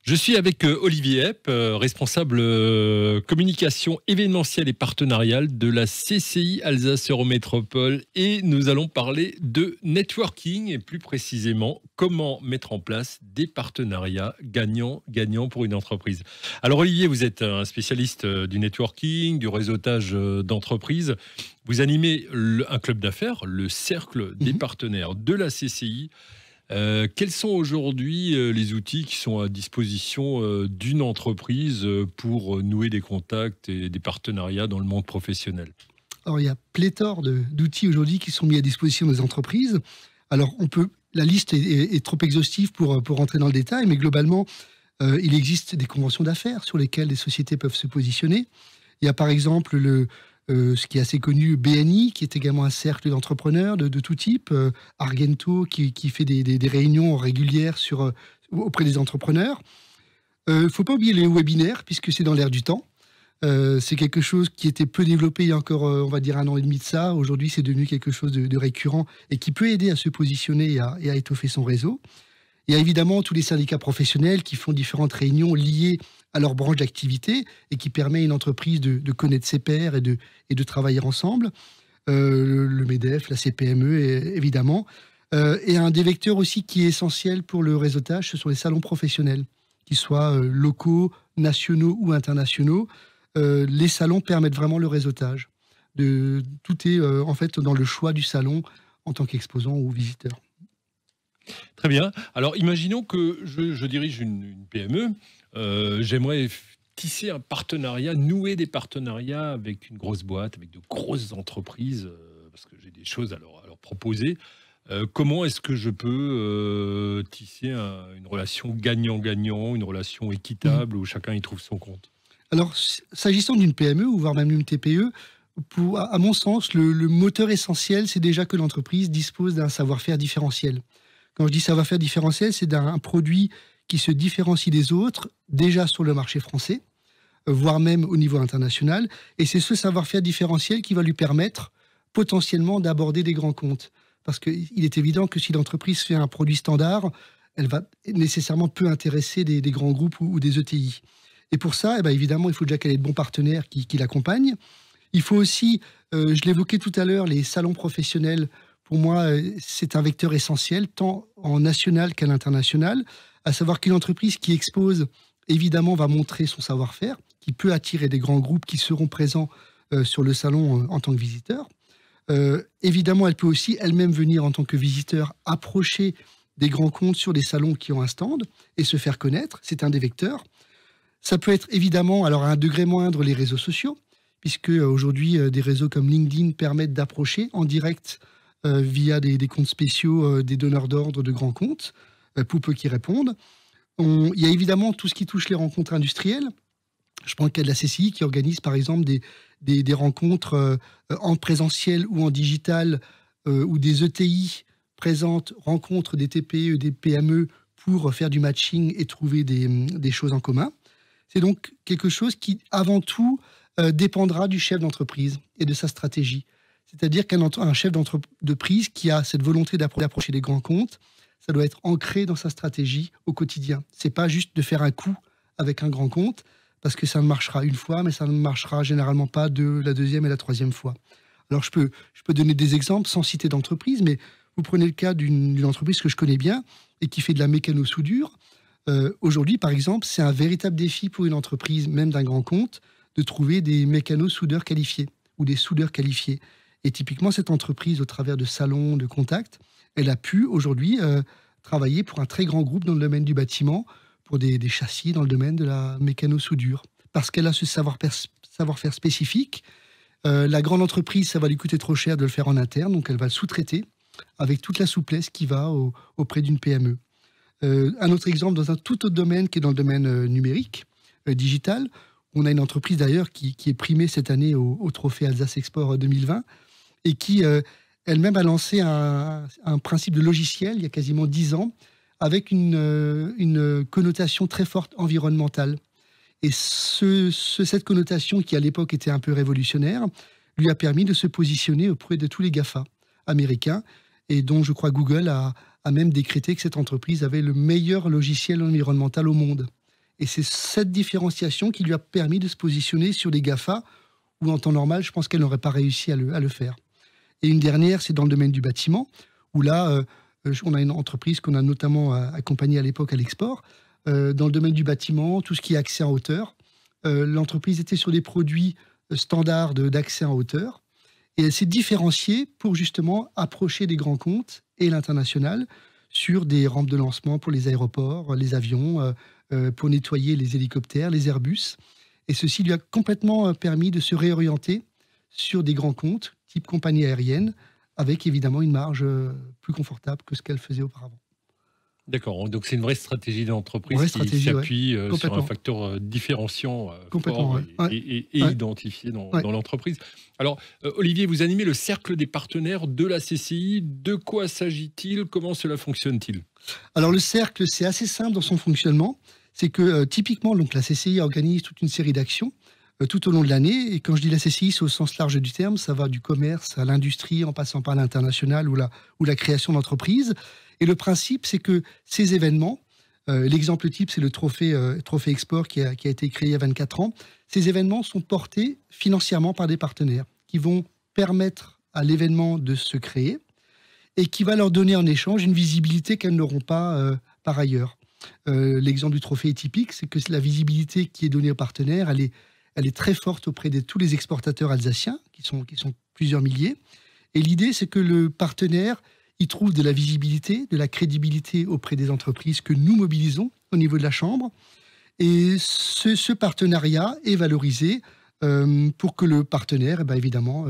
Je suis avec Olivier Epp, responsable communication événementielle et partenariale de la CCI Alsace Eurométropole, et nous allons parler de networking et plus précisément comment mettre en place des partenariats gagnants pour une entreprise. Alors Olivier, vous êtes un spécialiste du networking, du réseautage d'entreprises. Vous animez un club d'affaires, le Cercle des partenaires de la CCI. Quels sont aujourd'hui les outils qui sont à disposition d'une entreprise pour nouer des contacts et des partenariats dans le monde professionnel? Alors, il y a pléthore d'outils aujourd'hui qui sont mis à disposition des entreprises. Alors, la liste est trop exhaustive pour rentrer dans le détail, mais globalement, il existe des conventions d'affaires sur lesquelles les sociétés peuvent se positionner. Il y a par exemple ce qui est assez connu, BNI, qui est également un cercle d'entrepreneurs de tout type, Argento, qui fait des réunions régulières auprès des entrepreneurs. Il ne faut pas oublier les webinaires, puisque c'est dans l'air du temps. C'est quelque chose qui était peu développé il y a encore, on va dire, 1 an et demi de ça. Aujourd'hui, c'est devenu quelque chose de récurrent et qui peut aider à se positionner et à étoffer son réseau. Il y a évidemment tous les syndicats professionnels qui font différentes réunions liées à leur branche d'activité et qui permet à une entreprise de connaître ses pairs et de travailler ensemble. Le MEDEF, la CPME, évidemment. Et un des vecteurs aussi qui est essentiel pour le réseautage, ce sont les salons professionnels, qu'ils soient locaux, nationaux ou internationaux. Les salons permettent vraiment le réseautage. Tout est en fait dans le choix du salon en tant qu'exposant ou visiteur. Très bien. Alors, imaginons que je dirige une PME. J'aimerais tisser un partenariat, nouer des partenariats avec une grosse boîte, avec de grosses entreprises, parce que j'ai des choses à leur proposer. Comment est-ce que je peux tisser une relation gagnant-gagnant, une relation équitable où chacun y trouve son compte? Alors, s'agissant d'une PME, ou voire même d'une TPE, à mon sens, le moteur essentiel, c'est déjà que l'entreprise dispose d'un savoir-faire différentiel. Quand je dis savoir-faire différentiel, c'est d'un produit qui se différencie des autres, déjà sur le marché français, voire même au niveau international. Et c'est ce savoir-faire différentiel qui va lui permettre potentiellement d'aborder des grands comptes. Parce qu'il est évident que si l'entreprise fait un produit standard, elle va nécessairement peu intéresser des grands groupes ou des ETI. Et pour ça, eh bien, évidemment, il faut déjà qu'elle ait de bons partenaires qui l'accompagnent. Il faut aussi, je l'évoquais tout à l'heure, les salons professionnels. Pour moi, c'est un vecteur essentiel, tant en national qu'à l'international, à savoir qu'une entreprise qui expose, évidemment, va montrer son savoir-faire, qui peut attirer des grands groupes qui seront présents sur le salon en tant que visiteurs. Évidemment, elle peut aussi elle-même venir en tant que visiteur approcher des grands comptes sur des salons qui ont un stand et se faire connaître. C'est un des vecteurs. Ça peut être évidemment, alors à un degré moindre, les réseaux sociaux, puisque aujourd'hui, des réseaux comme LinkedIn permettent d'approcher en direct via des comptes spéciaux, des donneurs d'ordre de grands comptes, pour peu qu'ils répondent. Il y a évidemment tout ce qui touche les rencontres industrielles. Je prends le cas de la CCI qui organise par exemple des rencontres en présentiel ou en digital, où des ETI rencontrent des TPE, des PME pour faire du matching et trouver des choses en commun. C'est donc quelque chose qui, avant tout, dépendra du chef d'entreprise et de sa stratégie. C'est-à-dire qu'un chef d'entreprise qui a cette volonté d'approcher des grands comptes, ça doit être ancré dans sa stratégie au quotidien. C'est pas juste de faire un coup avec un grand compte, parce que ça ne marchera une fois, mais ça ne marchera généralement pas la deuxième et la troisième fois. Alors je peux donner des exemples sans citer d'entreprise, mais vous prenez le cas d'une entreprise que je connais bien et qui fait de la mécano-soudure. Aujourd'hui, par exemple, c'est un véritable défi pour une entreprise, même d'un grand compte, de trouver des mécano-soudeurs qualifiés ou des soudeurs qualifiés. Et typiquement, cette entreprise, au travers de salons, de contacts, elle a pu aujourd'hui travailler pour un très grand groupe dans le domaine du bâtiment, pour des châssis dans le domaine de la mécano-soudure. Parce qu'elle a ce savoir-faire spécifique. La grande entreprise, ça va lui coûter trop cher de le faire en interne, donc elle va le sous-traiter avec toute la souplesse qui va auprès d'une PME. Un autre exemple dans un tout autre domaine qui est dans le domaine numérique, digital. On a une entreprise d'ailleurs qui est primée cette année au trophée Alsace Export 2020 et qui elle-même a lancé un principe de logiciel il y a quasiment 10 ans avec une connotation très forte environnementale. Et cette connotation qui à l'époque était un peu révolutionnaire lui a permis de se positionner auprès de tous les GAFA américains et dont je crois Google a même décrété que cette entreprise avait le meilleur logiciel environnemental au monde. Et c'est cette différenciation qui lui a permis de se positionner sur des GAFA où, en temps normal, je pense qu'elle n'aurait pas réussi à le faire. Et une dernière, c'est dans le domaine du bâtiment, où là, on a une entreprise qu'on a notamment accompagnée à l'époque à l'export. Dans le domaine du bâtiment, tout ce qui est accès en hauteur, l'entreprise était sur des produits standards d'accès en hauteur. Et elle s'est différenciée pour justement approcher des grands comptes et l'international sur des rampes de lancement pour les aéroports, les avions, pour nettoyer les hélicoptères, les Airbus. Et ceci lui a complètement permis de se réorienter sur des grands comptes, type compagnie aérienne, avec évidemment une marge plus confortable que ce qu'elle faisait auparavant. D'accord, donc c'est une vraie stratégie d'entreprise qui s'appuie sur un facteur différenciant fort et identifié dans l'entreprise. Alors, Olivier, vous animez le cercle des partenaires de la CCI. De quoi s'agit-il? Comment cela fonctionne-t-il? Alors, le cercle, c'est assez simple dans son fonctionnement. C'est que typiquement, donc, la CCI organise toute une série d'actions tout au long de l'année. Et quand je dis la CCI, c'est au sens large du terme. Ça va du commerce à l'industrie, en passant par l'international ou la création d'entreprises. Et le principe, c'est que ces événements, l'exemple type, c'est le trophée Export qui a été créé il y a 24 ans. Ces événements sont portés financièrement par des partenaires qui vont permettre à l'événement de se créer et qui va leur donner en échange une visibilité qu'elles n'auront pas par ailleurs. L'exemple du trophée est typique, c'est que la visibilité qui est donnée aux partenaires, elle est très forte auprès de tous les exportateurs alsaciens, qui sont plusieurs milliers. Et l'idée, c'est que le partenaire, il trouve de la visibilité, de la crédibilité auprès des entreprises que nous mobilisons au niveau de la Chambre. Et ce partenariat est valorisé pour que le partenaire, évidemment,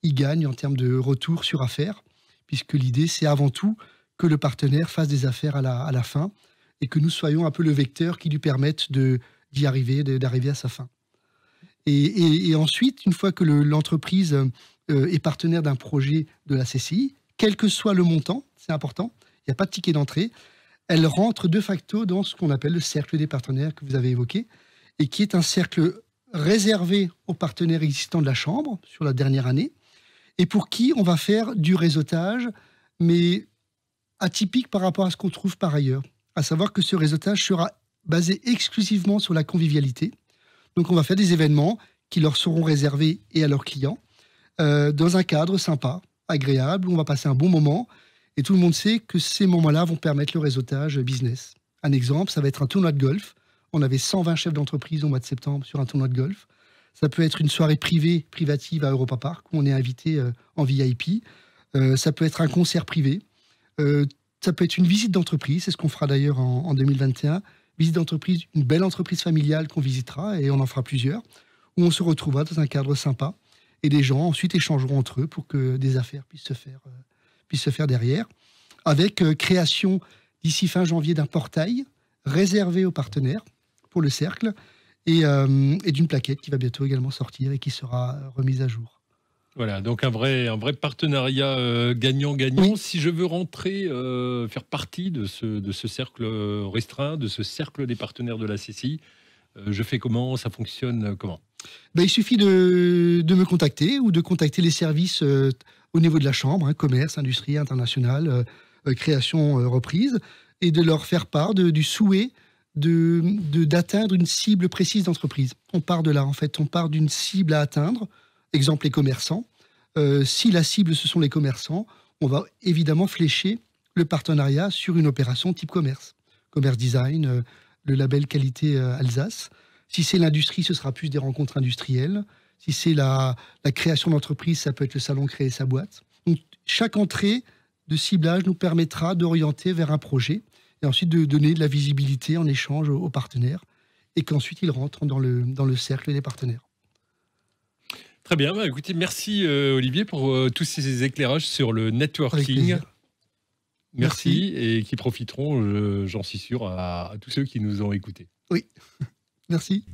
il gagne en termes de retour sur affaires, puisque l'idée, c'est avant tout que le partenaire fasse des affaires à la fin et que nous soyons un peu le vecteur qui lui permette d'y arriver, d'arriver à sa fin. Et ensuite, une fois que l'entreprise est partenaire d'un projet de la CCI, quel que soit le montant, c'est important, il n'y a pas de ticket d'entrée, elle rentre de facto dans ce qu'on appelle le cercle des partenaires que vous avez évoqué, et qui est un cercle réservé aux partenaires existants de la Chambre sur la dernière année, et pour qui on va faire du réseautage, mais atypique par rapport à ce qu'on trouve par ailleurs. À savoir que ce réseautage sera basé exclusivement sur la convivialité. Donc on va faire des événements qui leur seront réservés et à leurs clients, dans un cadre sympa, agréable, où on va passer un bon moment. Et tout le monde sait que ces moments-là vont permettre le réseautage business. Un exemple, ça va être un tournoi de golf. On avait 120 chefs d'entreprise au mois de septembre sur un tournoi de golf. Ça peut être une soirée privative à Europa Park, où on est invité en VIP. Ça peut être un concert privé. Ça peut être une visite d'entreprise. C'est ce qu'on fera d'ailleurs en 2021. Visite d'entreprise, une belle entreprise familiale qu'on visitera, et on en fera plusieurs, où on se retrouvera dans un cadre sympa. Et les gens ensuite échangeront entre eux pour que des affaires puissent se faire derrière, avec création d'ici fin janvier d'un portail réservé aux partenaires pour le cercle et d'une plaquette qui va bientôt également sortir et qui sera remise à jour. Voilà, donc un vrai partenariat gagnant-gagnant. Oui. Si je veux rentrer, faire partie de ce cercle restreint, de ce cercle des partenaires de la CCI, je fais comment? Ça fonctionne comment? Il suffit de me contacter ou de contacter les services au niveau de la Chambre, commerce, industrie, international, création, reprise, et de leur faire part du souhait d'atteindre une cible précise d'entreprise. On part de là, en fait. On part d'une cible à atteindre, exemple les commerçants. Si la cible, ce sont les commerçants, on va évidemment flécher le partenariat sur une opération type commerce. Commerce design, le label qualité Alsace. Si c'est l'industrie, ce sera plus des rencontres industrielles. Si c'est la création d'entreprise, ça peut être le salon créer sa boîte. Donc, chaque entrée de ciblage nous permettra d'orienter vers un projet et ensuite de donner de la visibilité en échange aux partenaires et qu'ensuite ils rentrent dans le cercle des partenaires. Très bien. Écoutez, merci Olivier pour tous ces éclairages sur le networking. Merci. Et qui profiteront, j'en suis sûr, à tous ceux qui nous ont écoutés. Oui, merci.